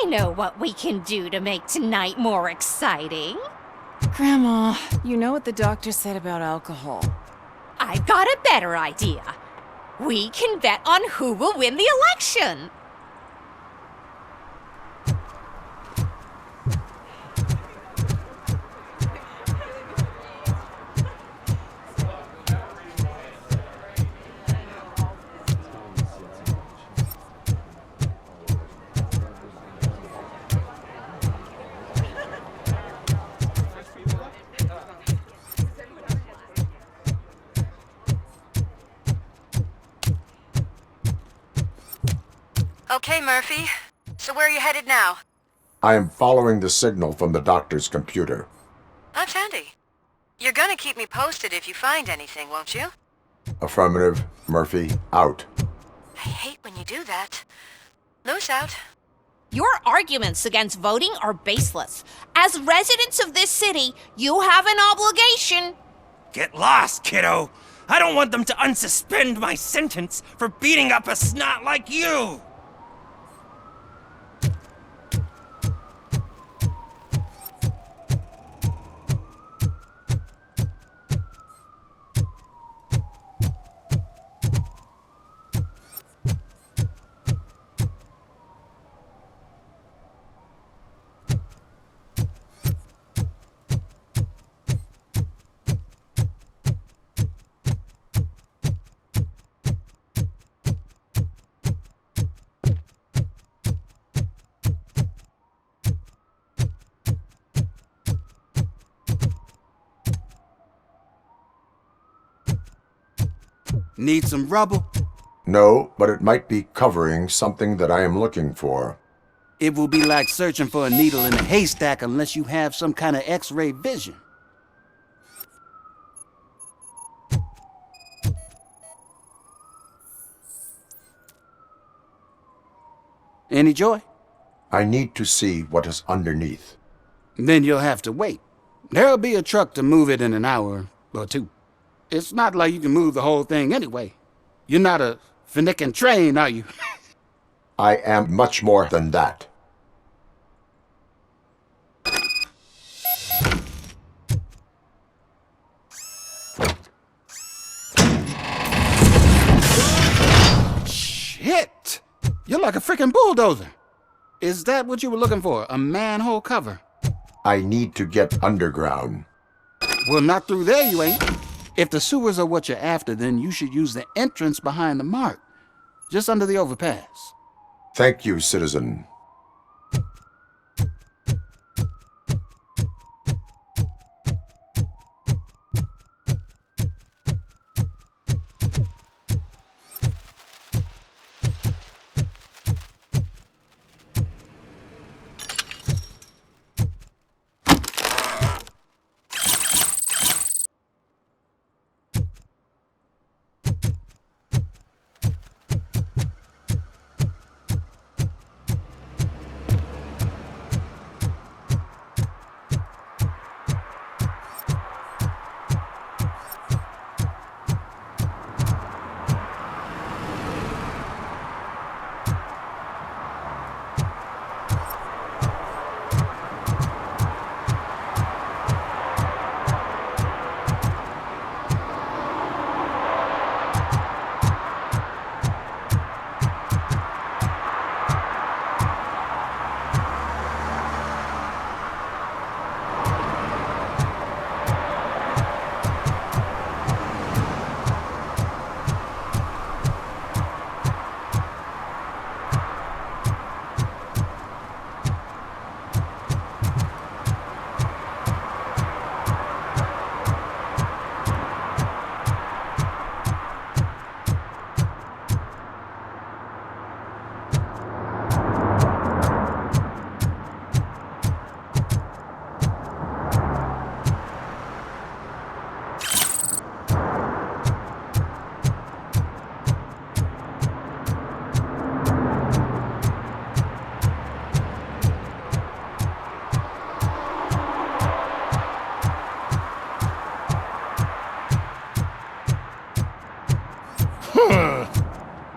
I know what we can do to make tonight more exciting. Grandma, you know what the doctor said about alcohol. I've got a better idea. We can bet on who will win the election. Okay, Murphy. So where are you headed now? I am following the signal from the doctor's computer. That's handy. You're gonna keep me posted if you find anything, won't you? Affirmative. Murphy, out. I hate when you do that. Loose out. Your arguments against voting are baseless. As residents of this city, you have an obligation. Get lost, kiddo! I don't want them to unsuspend my sentence for beating up a snot like you! Need some rubble? No, but it might be covering something that I am looking for. It will be like searching for a needle in a haystack unless you have some kind of X-ray vision. Any joy? I need to see what is underneath. Then you'll have to wait. There'll be a truck to move it in an hour or two. It's not like you can move the whole thing anyway. You're not a finicking train, are you? I am much more than that. Shit! You're like a freaking bulldozer. Is that what you were looking for? A manhole cover? I need to get underground. Well, not through there, you ain't. If the sewers are what you're after, then you should use the entrance behind the mark, just under the overpass. Thank you, citizen.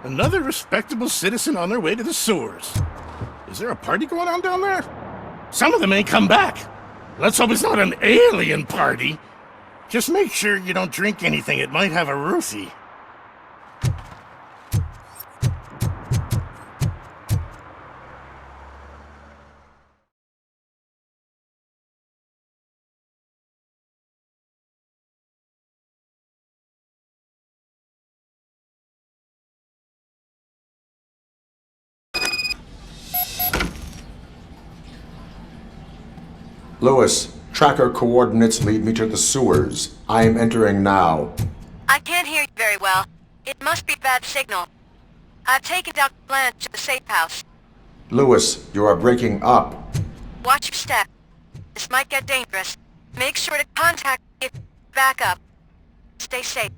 Another respectable citizen on their way to the sewers. Is there a party going on down there? Some of them ain't come back. Let's hope it's not an alien party. Just make sure you don't drink anything. It might have a roofie. Lewis, tracker coordinates lead me to the sewers. I am entering now. I can't hear you very well. It must be a bad signal. I've taken Dr. Blanche to the safe house. Lewis, you are breaking up. Watch your step. This might get dangerous. Make sure to contact me if you back up. Stay safe.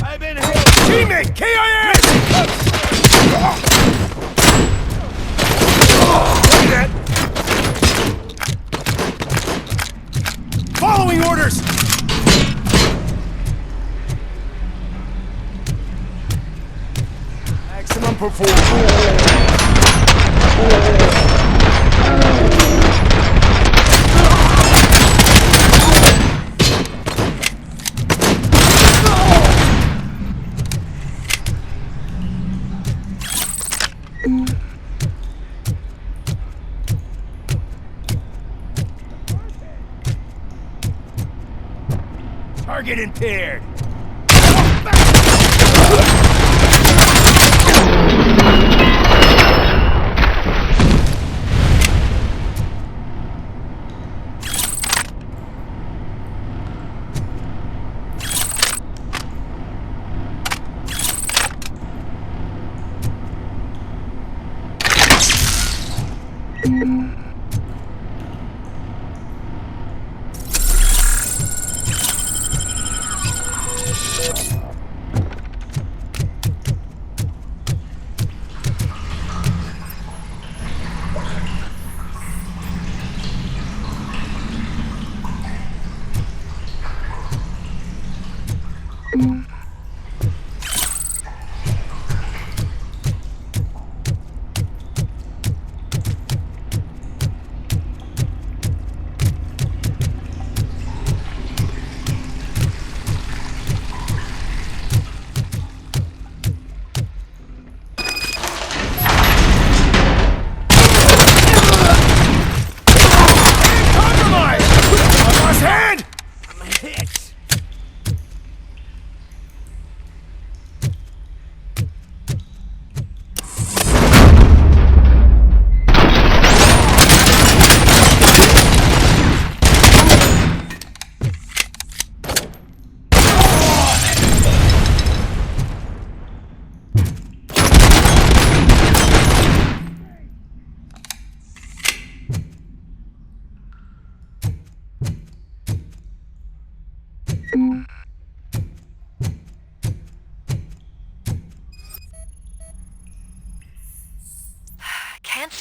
I've been hit! Teammate! KIA! Following orders! Maximum performance. Target impaired.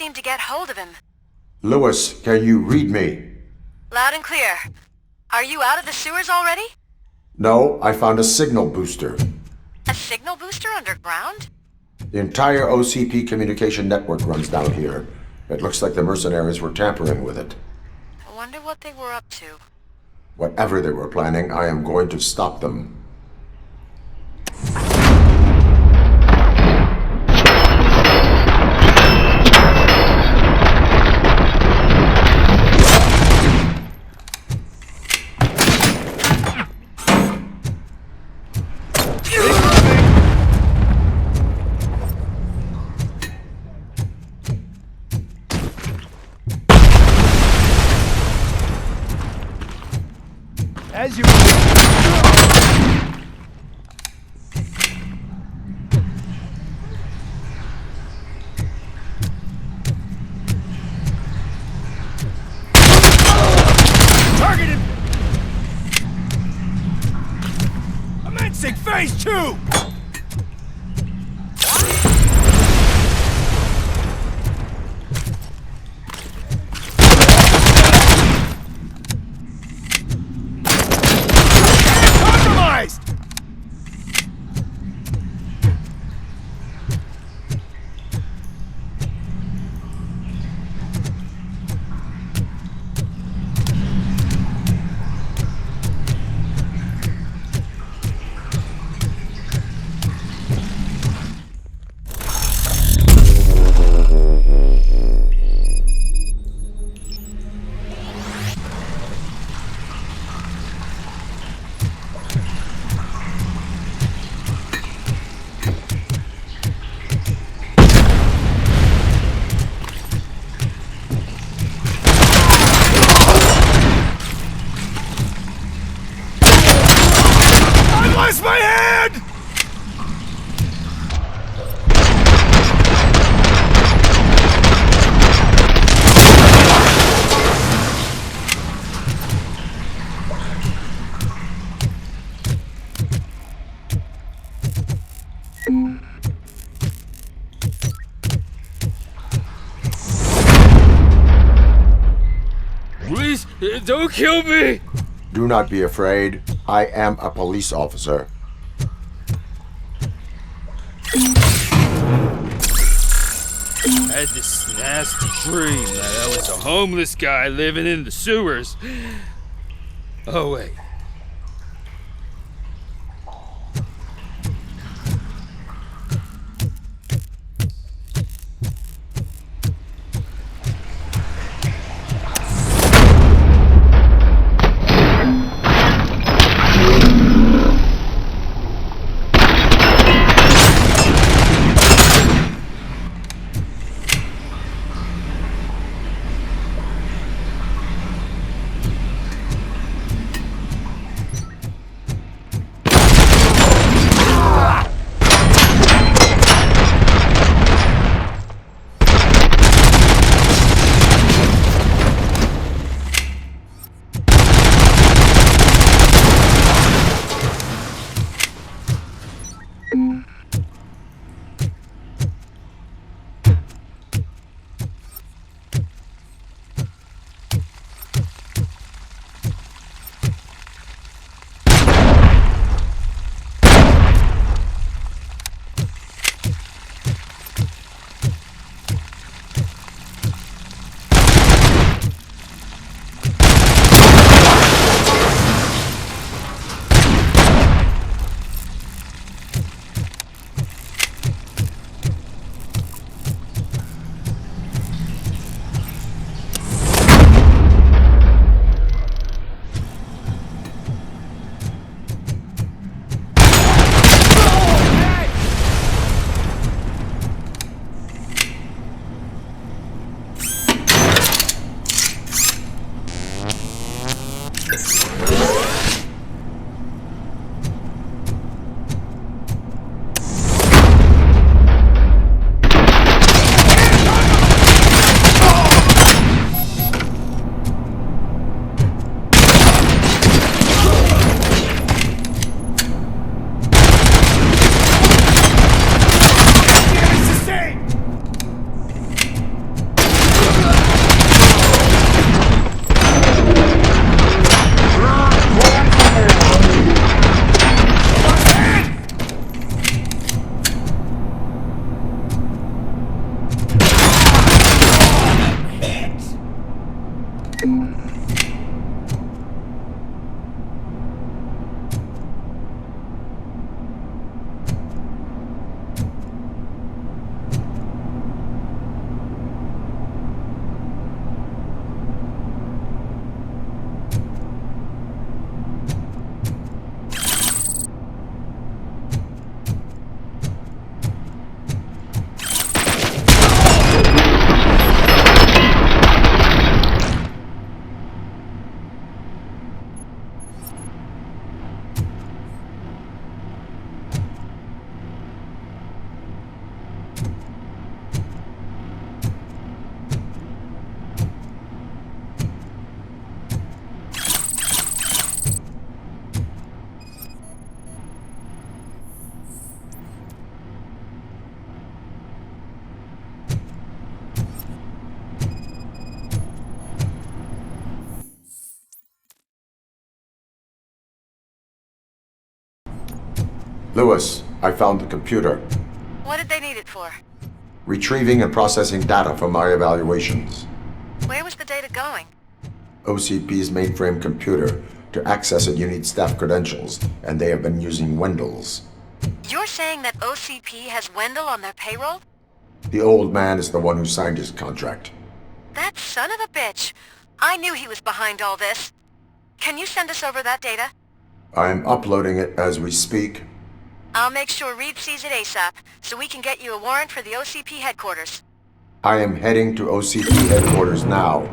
seem to get hold of him. Lewis, can you read me? Loud and clear. Are you out of the sewers already? No, I found a signal booster. A signal booster underground? The entire OCP communication network runs down here. It looks like the mercenaries were tampering with it. I wonder what they were up to. Whatever they were planning, I am going to stop them. As you... Targeted! Commencing phase 2! My head! Please, don't kill me! Do not be afraid. I am a police officer. I had this nasty dream that I was a homeless guy living in the sewers. Oh, wait. Lewis, I found the computer. What did they need it for? Retrieving and processing data from my evaluations. Where was the data going? OCP's mainframe computer. To access it, you need staff credentials, and they have been using Wendell's. You're saying that OCP has Wendell on their payroll? The old man is the one who signed his contract. That son of a bitch. I knew he was behind all this. Can you send us over that data? I'm uploading it as we speak. I'll make sure Reed sees it ASAP, so we can get you a warrant for the OCP headquarters. I am heading to OCP headquarters now.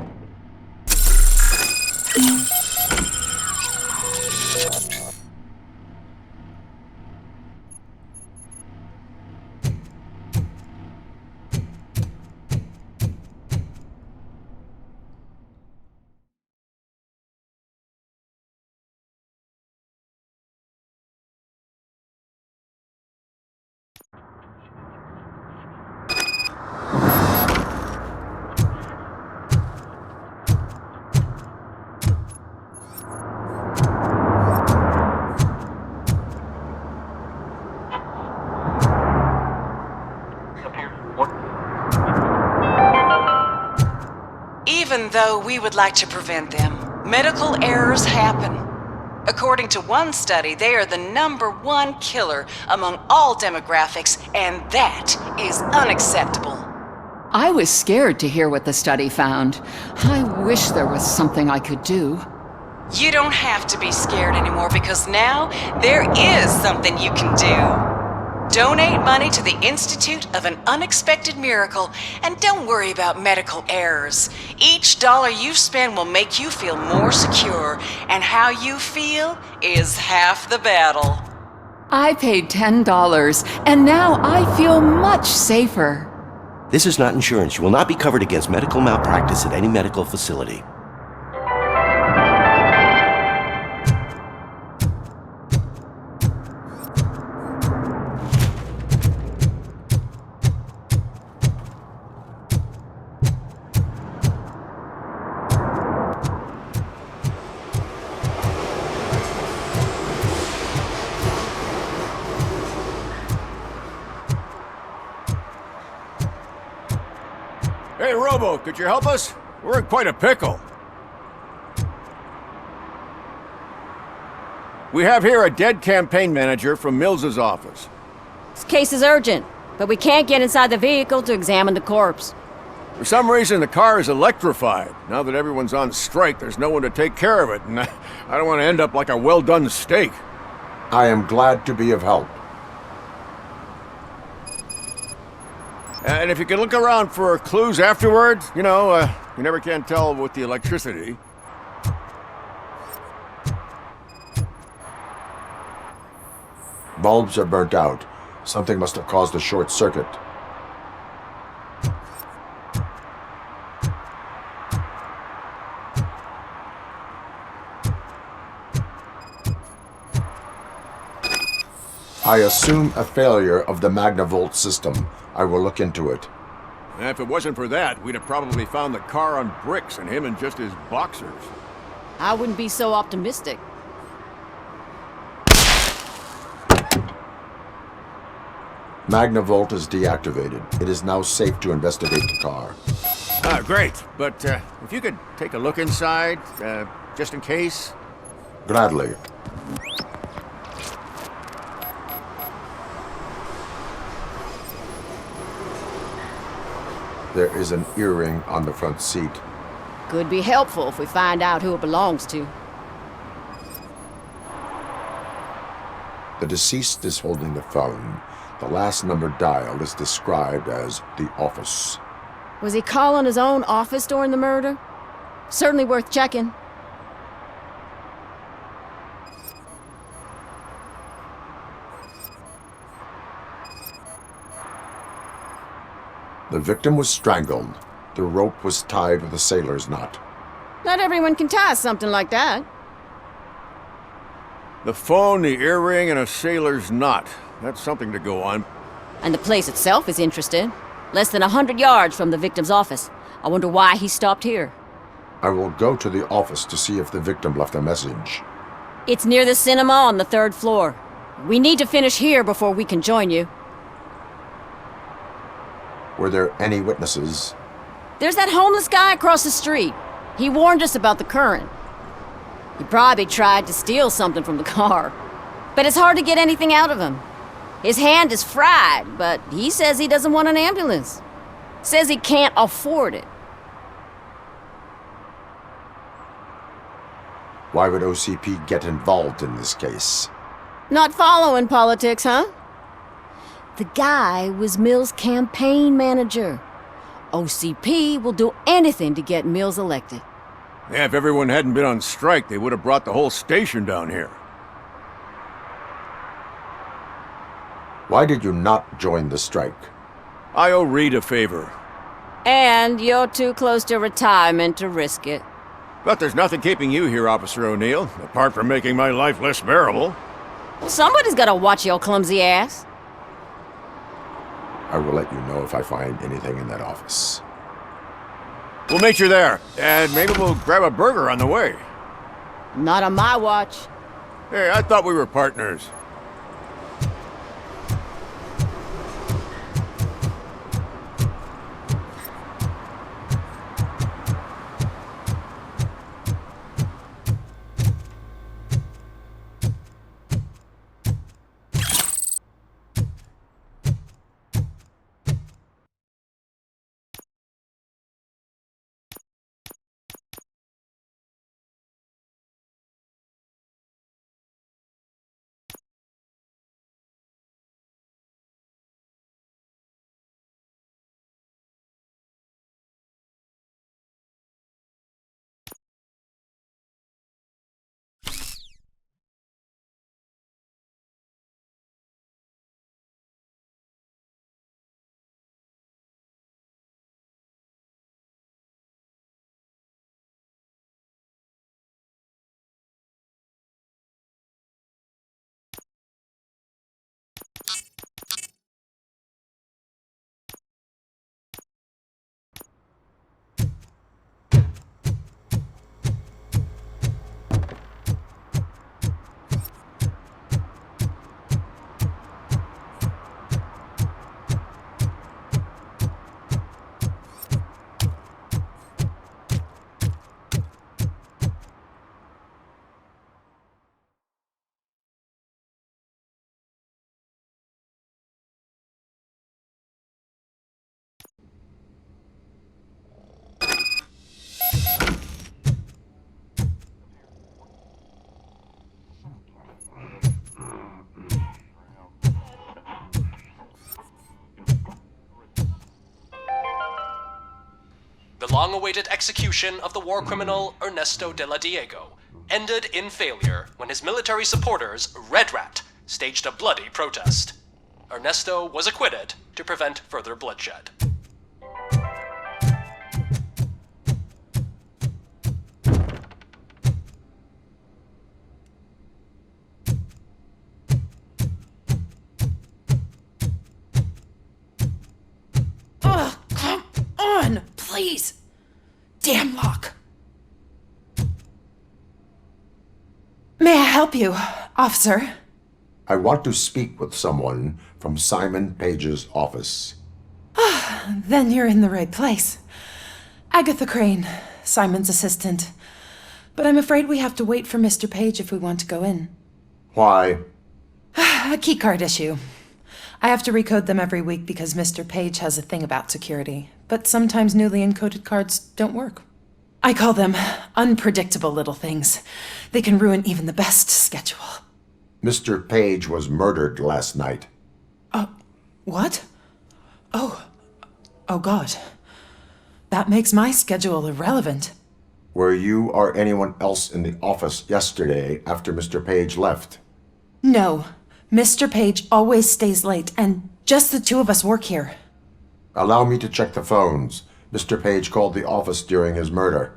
Even though we would like to prevent them, medical errors happen. According to one study, they are the #1 killer among all demographics, and that is unacceptable. I was scared to hear what the study found. I wish there was something I could do. You don't have to be scared anymore because now there is something you can do. Donate money to the Institute of an Unexpected Miracle, and don't worry about medical errors. Each dollar you spend will make you feel more secure, and how you feel is half the battle. I paid $10, and now I feel much safer. This is not insurance. You will not be covered against medical malpractice at any medical facility. Hey, Robo, could you help us? We're in quite a pickle. We have here a dead campaign manager from Mills's office. This case is urgent, but we can't get inside the vehicle to examine the corpse. For some reason, the car is electrified. Now that everyone's on strike, there's no one to take care of it, and I don't want to end up like a well-done steak. I am glad to be of help. And if you can look around for clues afterwards, you never can tell with the electricity. Bulbs are burnt out. Something must have caused a short circuit. I assume a failure of the Magnavolt system. I will look into it. And if it wasn't for that, we'd have probably found the car on bricks and him in just his boxers. I wouldn't be so optimistic. Magnavolt is deactivated. It is now safe to investigate the car. Ah, great. But if you could take a look inside, just in case. Gladly. There is an earring on the front seat. Could be helpful if we find out who it belongs to. The deceased is holding the phone. The last number dialed is described as the office. Was he calling his own office during the murder? Certainly worth checking. The victim was strangled. The rope was tied with a sailor's knot. Not everyone can tie something like that. The phone, the earring, and a sailor's knot. That's something to go on. And the place itself is interesting. Less than 100 yards from the victim's office. I wonder why he stopped here. I will go to the office to see if the victim left a message. It's near the cinema on the 3rd floor. We need to finish here before we can join you. Were there any witnesses? There's that homeless guy across the street. He warned us about the current. He probably tried to steal something from the car. But it's hard to get anything out of him. His hand is fried, but he says he doesn't want an ambulance. Says he can't afford it. Why would OCP get involved in this case? Not following politics, huh? The guy was Mills' campaign manager. OCP will do anything to get Mills elected. Yeah, if everyone hadn't been on strike, they would have brought the whole station down here. Why did you not join the strike? I owe Reed a favor. And you're too close to retirement to risk it. But there's nothing keeping you here, Officer O'Neill, apart from making my life less bearable. Well, somebody's gotta watch your clumsy ass. I will let you know if I find anything in that office. We'll meet you there, and maybe we'll grab a burger on the way. Not on my watch. Hey, I thought we were partners. The long-awaited execution of the war criminal Ernesto de la Diego ended in failure when his military supporters, Red Rat, staged a bloody protest. Ernesto was acquitted to prevent further bloodshed. Ugh, come on, please. Damn lock. May I help you, officer? I want to speak with someone from Simon Page's office. Then you're in the right place. Agatha Crane, Simon's assistant. But I'm afraid we have to wait for Mr. Page if we want to go in. Why? A keycard issue. I have to recode them every week because Mr. Page has a thing about security. But sometimes newly encoded cards don't work. I call them unpredictable little things. They can ruin even the best schedule. Mr. Page was murdered last night. What? Oh God. That makes my schedule irrelevant. Were you or anyone else in the office yesterday after Mr. Page left? No. Mr. Page always stays late, and just the two of us work here. Allow me to check the phones. Mr. Page called the office during his murder.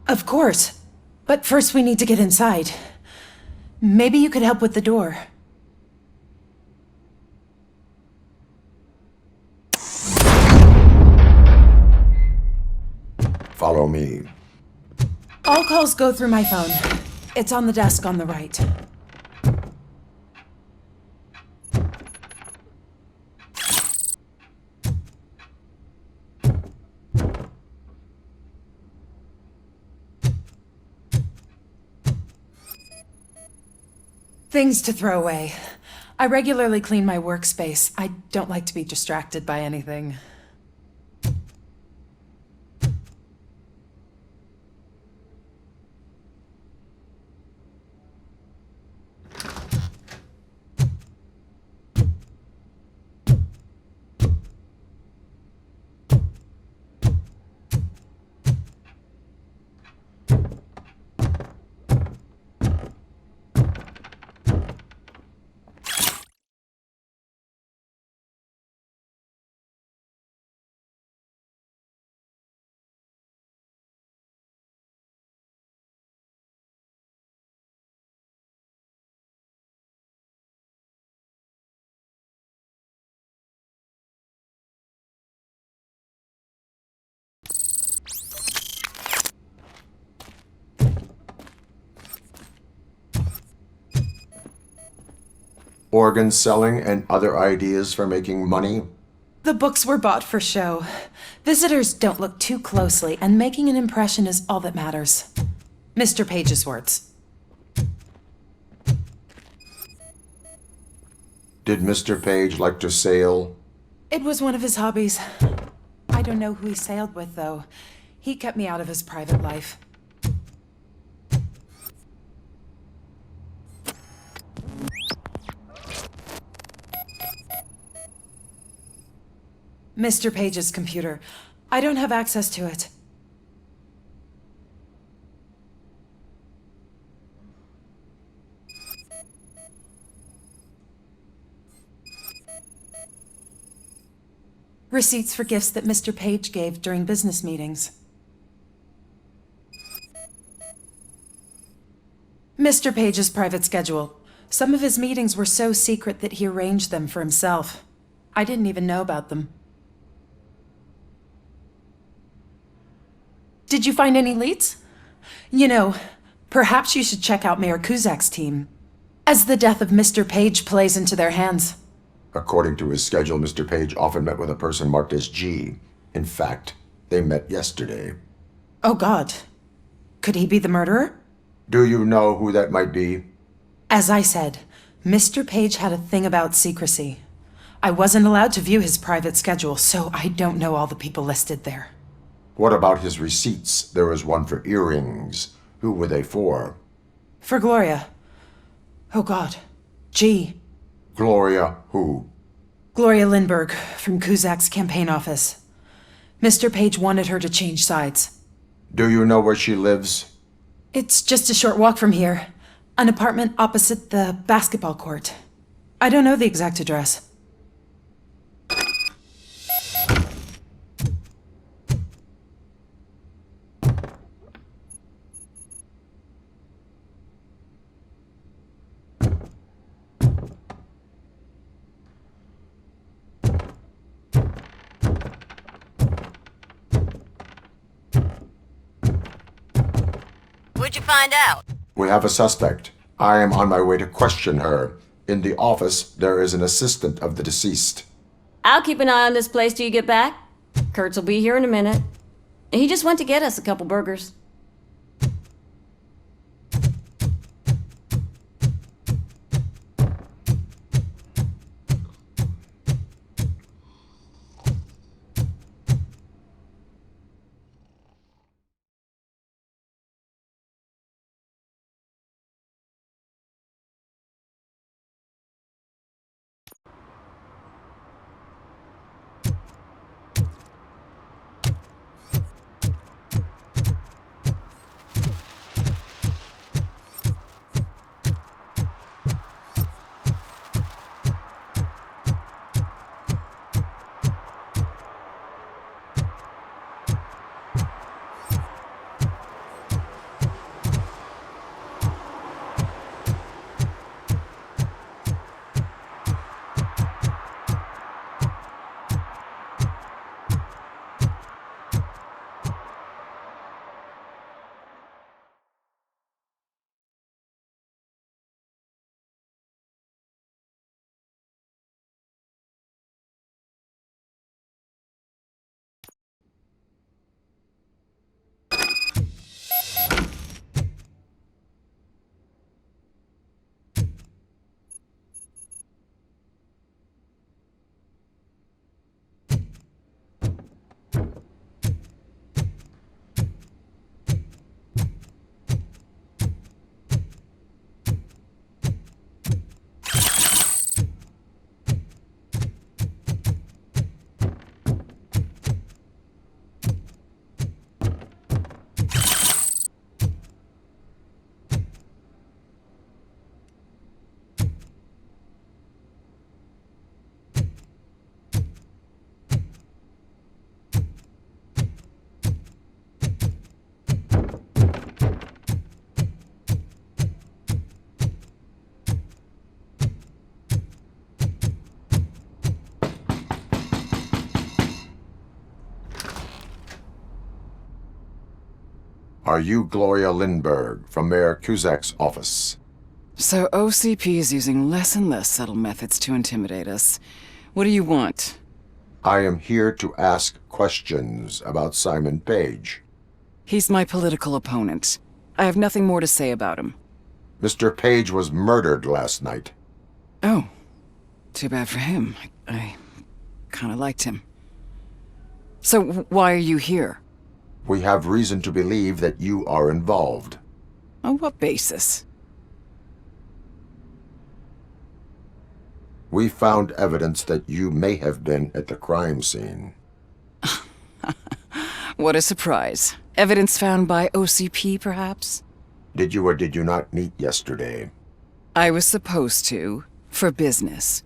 Of course. But first we need to get inside. Maybe you could help with the door. Follow me. All calls go through my phone. It's on the desk on the right. Things to throw away. I regularly clean my workspace. I don't like to be distracted by anything. Organ selling and other ideas for making money? The books were bought for show. Visitors don't look too closely, and making an impression is all that matters. Mr. Page's words. Did Mr. Page like to sail? It was one of his hobbies. I don't know who he sailed with, though. He kept me out of his private life. Mr. Page's computer. I don't have access to it. Receipts for gifts that Mr. Page gave during business meetings. Mr. Page's private schedule. Some of his meetings were so secret that he arranged them for himself. I didn't even know about them. Did you find any leads? You know, perhaps you should check out Mayor Kuzak's team, as the death of Mr. Page plays into their hands. According to his schedule, Mr. Page often met with a person marked as G. In fact, they met yesterday. Oh God. Could he be the murderer? Do you know who that might be? As I said, Mr. Page had a thing about secrecy. I wasn't allowed to view his private schedule, so I don't know all the people listed there. What about his receipts? There was one for earrings. Who were they for? For Gloria. Oh God. G. Gloria who? Gloria Lindbergh, from Kuzak's campaign office. Mr. Page wanted her to change sides. Do you know where she lives? It's just a short walk from here. An apartment opposite the basketball court. I don't know the exact address. What'd you find out? We have a suspect. I am on my way to question her. In the office, there is an assistant of the deceased. I'll keep an eye on this place till you get back. Kurtz will be here in a minute. He just went to get us a couple burgers. Are you Gloria Lindbergh from Mayor Cusack's office? So OCP is using less and less subtle methods to intimidate us. What do you want? I am here to ask questions about Simon Page. He's my political opponent. I have nothing more to say about him. Mr. Page was murdered last night. Oh. Too bad for him. I kinda liked him. So why are you here? We have reason to believe that you are involved. On what basis? We found evidence that you may have been at the crime scene. What a surprise. Evidence found by OCP, perhaps? Did you or did you not meet yesterday? I was supposed to, for business.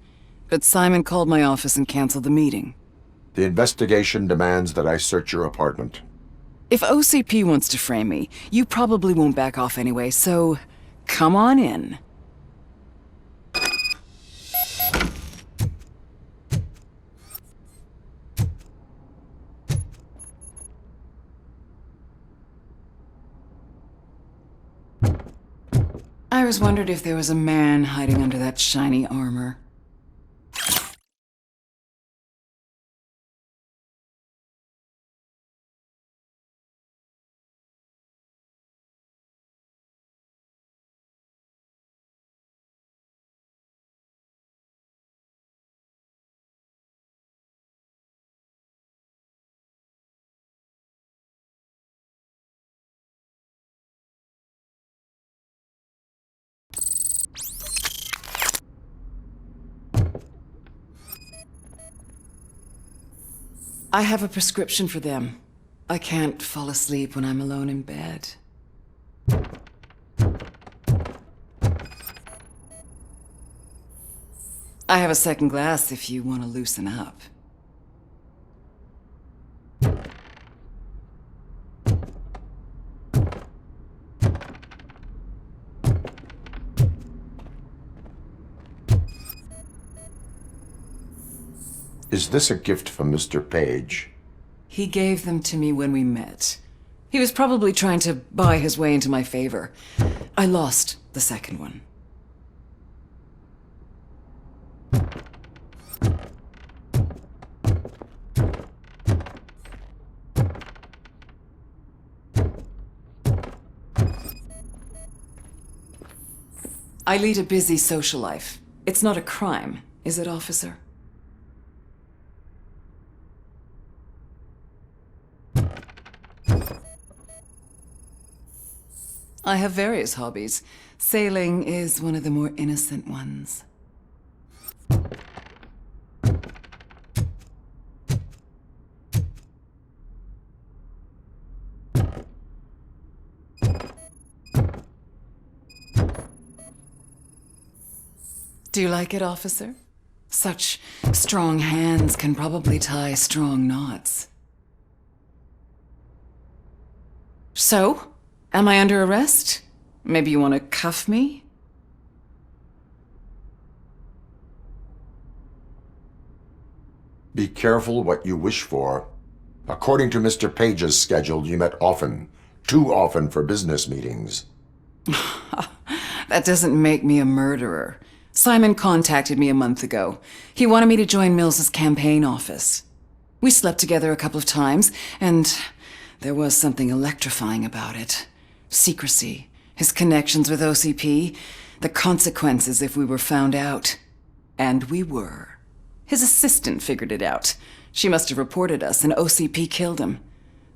But Simon called my office and canceled the meeting. The investigation demands that I search your apartment. If OCP wants to frame me, you probably won't back off anyway, so come on in. I always wondered if there was a man hiding under that shiny armor. I have a prescription for them. I can't fall asleep when I'm alone in bed. I have a second glass if you want to loosen up. Is this a gift from Mr. Page? He gave them to me when we met. He was probably trying to buy his way into my favor. I lost the second one. I lead a busy social life. It's not a crime, is it, officer? I have various hobbies. Sailing is one of the more innocent ones. Do you like it, officer? Such strong hands can probably tie strong knots. So? Am I under arrest? Maybe you want to cuff me? Be careful what you wish for. According to Mr. Page's schedule, you met often. Too often for business meetings. That doesn't make me a murderer. Simon contacted me a month ago. He wanted me to join Mills's campaign office. We slept together a couple of times, and there was something electrifying about it. Secrecy, his connections with OCP, the consequences if we were found out. And we were. His assistant figured it out. She must have reported us, and OCP killed him.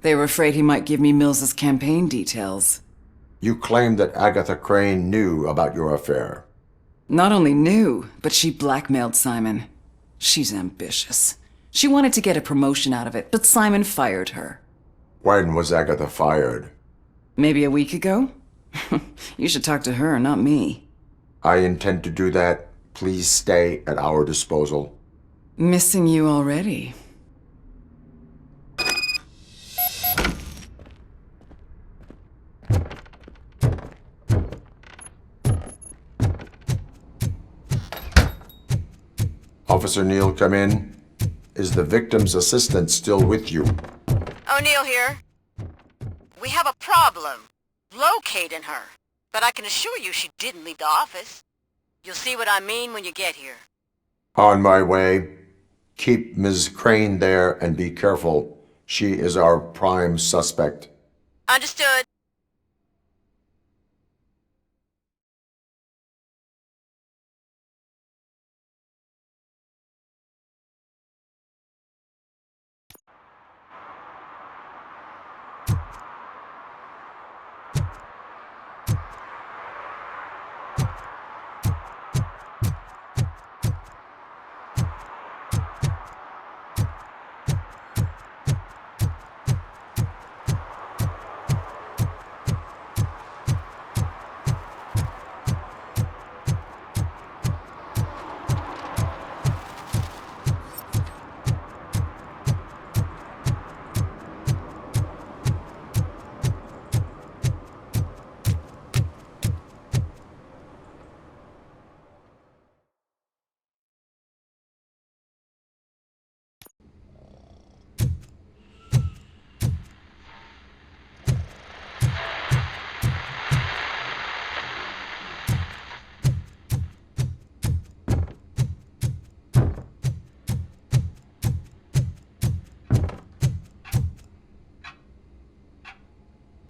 They were afraid he might give me Mills's campaign details. You claimed that Agatha Crane knew about your affair. Not only knew, but she blackmailed Simon. She's ambitious. She wanted to get a promotion out of it, but Simon fired her. When was Agatha fired? Maybe a week ago? You should talk to her, not me. I intend to do that. Please stay at our disposal. Missing you already. Officer Neal, come in. Is the victim's assistant still with you? O'Neill here. We have a problem. problem locating her. But I can assure you she didn't leave the office. You'll see what I mean when you get here. On my way. Keep Ms. Crane there and be careful. She is our prime suspect. Understood.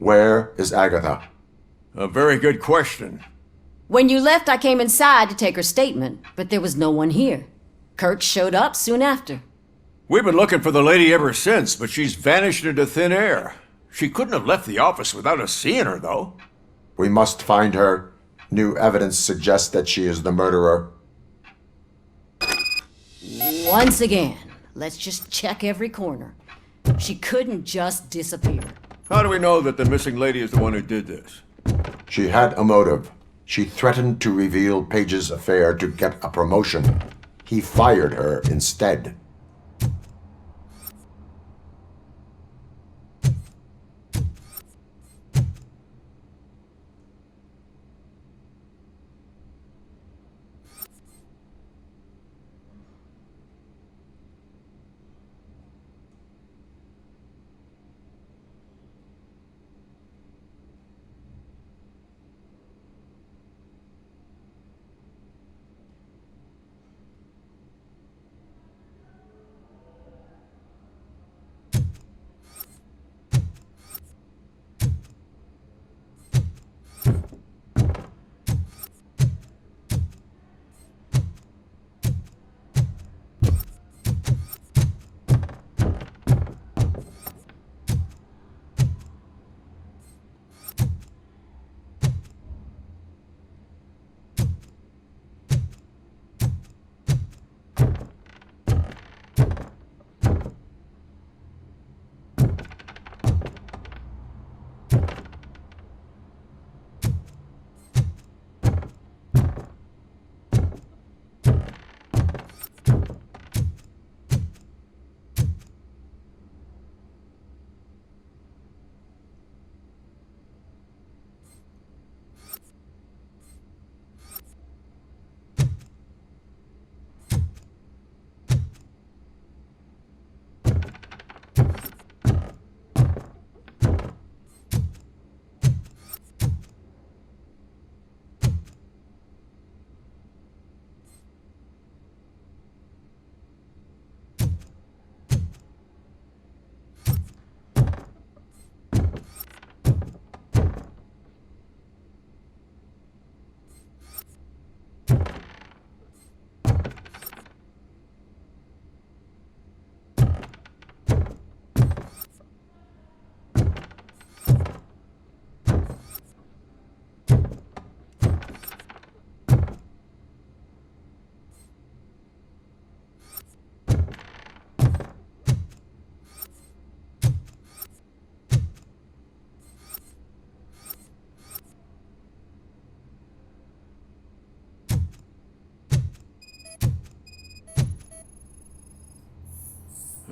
Where is Agatha? A very good question. When you left, I came inside to take her statement, but there was no one here. Kurt showed up soon after. We've been looking for the lady ever since, but she's vanished into thin air. She couldn't have left the office without us seeing her, though. We must find her. New evidence suggests that she is the murderer. Once again, let's just check every corner. She couldn't just disappear. How do we know that the missing lady is the one who did this? She had a motive. She threatened to reveal Page's affair to get a promotion. He fired her instead.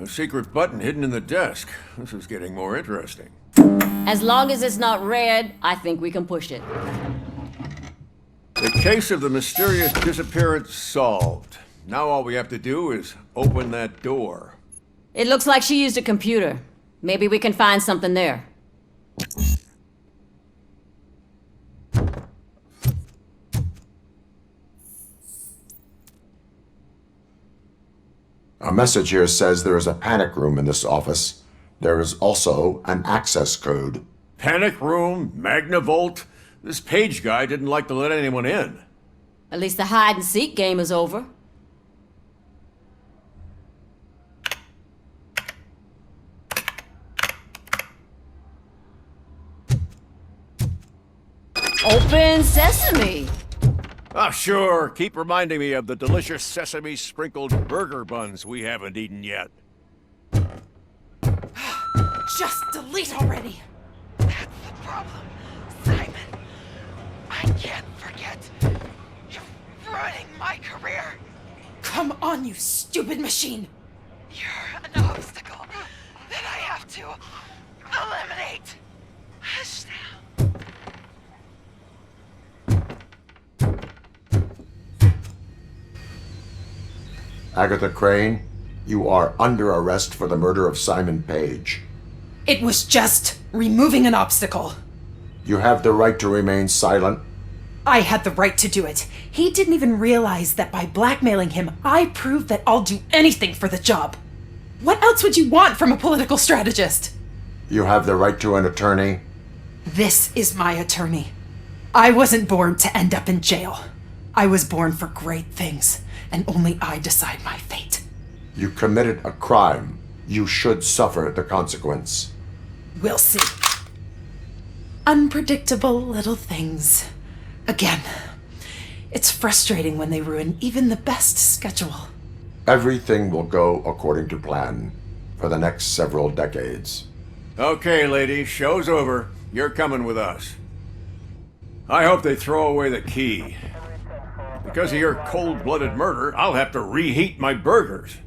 A secret button hidden in the desk. This is getting more interesting. As long as it's not red, I think we can push it. The case of the mysterious disappearance solved. Now all we have to do is open that door. It looks like she used a computer. Maybe we can find something there. A message here says there is a panic room in this office. There is also an access code. Panic room, Magnavolt. This Page guy didn't like to let anyone in. At least the hide-and-seek game is over. Open sesame! Oh, sure. Keep reminding me of the delicious sesame-sprinkled burger buns we haven't eaten yet. Just delete already! That's the problem, Simon. I can't forget. You're ruining my career. Come on, you stupid machine! You're an obstacle that I have to eliminate. Hush now. Agatha Crane, you are under arrest for the murder of Simon Page. It was just removing an obstacle. You have the right to remain silent. I had the right to do it. He didn't even realize that by blackmailing him, I proved that I'll do anything for the job. What else would you want from a political strategist? You have the right to an attorney. This is my attorney. I wasn't born to end up in jail. I was born for great things, and only I decide my fate. You committed a crime. You should suffer the consequence. We'll see. Unpredictable little things. Again, it's frustrating when they ruin even the best schedule. Everything will go according to plan for the next several decades. Okay, lady, show's over. You're coming with us. I hope they throw away the key. Because of your cold-blooded murder, I'll have to reheat my burgers.